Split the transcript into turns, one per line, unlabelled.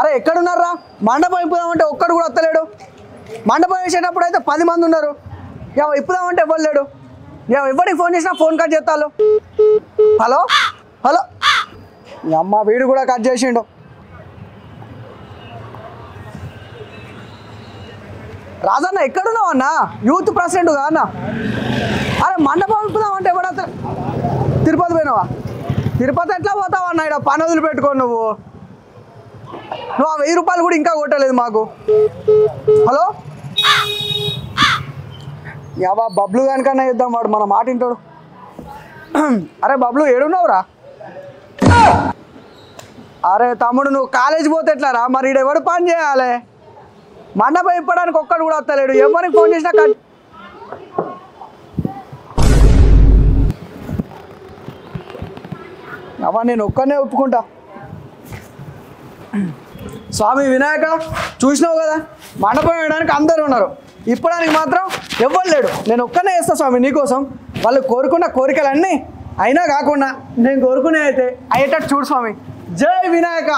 అరే ఎక్కడున్నారా? మండపం ఇప్పుదామంటే ఒక్కడు కూడా వస్తలేడు. మండపం వేసేటప్పుడు అయితే 10 మంది ఉన్నారు. ఇప్పుదామంటే ఎవరు లేడు. ఎవరికి ఫోన్ చేసినా ఫోన్ కట్ చేస్తాను. హలో హలో మీ అమ్మ వీడు కూడా కట్ చేసిండు. రాజన్న ఎక్కడున్నావు అన్న? యూత్ ప్రెసిడెంట్ కా అన్న? అరే మండపం ఇప్పుదామంటే ఎవడతా? తిరుపతి పోయినావా? తిరుపతి ఎట్లా పోతావు అన్న? ఇక్కడ పని వదిలిపెట్టుకో. నువ్వు ఆ 1000 రూపాయలు కూడా ఇంకా కొట్టలేదు మాకు. హలో యావా బబ్లు కనుకన్నా ఇద్దాం, వాడు మన మాట వింటాడు. అరే బబ్లు ఏడున్నావురా? అరే తమ్ముడు నువ్వు కాలేజీ పోతే ఎట్లారా? మరి ఈడ ఎవడు పని చేయాలి? మండపం ఇప్పడానికి ఒక్కడు కూడా వస్తలేడు. ఎవరికి ఫోన్ చేసినా అవ్వ నేను ఒక్కనే ఒప్పుకుంటా. స్వామి వినాయక చూసినావు కదా, మండపం వేయడానికి అందరూ ఉన్నారు, ఇప్పడానికి మాత్రం ఎవ్వరు లేడు. నేను ఒక్కనే వేస్తా స్వామి నీకోసం. వాళ్ళు కోరుకున్న కోరికలన్నీ అయినా కాకుండా నేను కోరుకునే అయితే అయ్యేటట్టు చూడు స్వామి. జై వినాయక.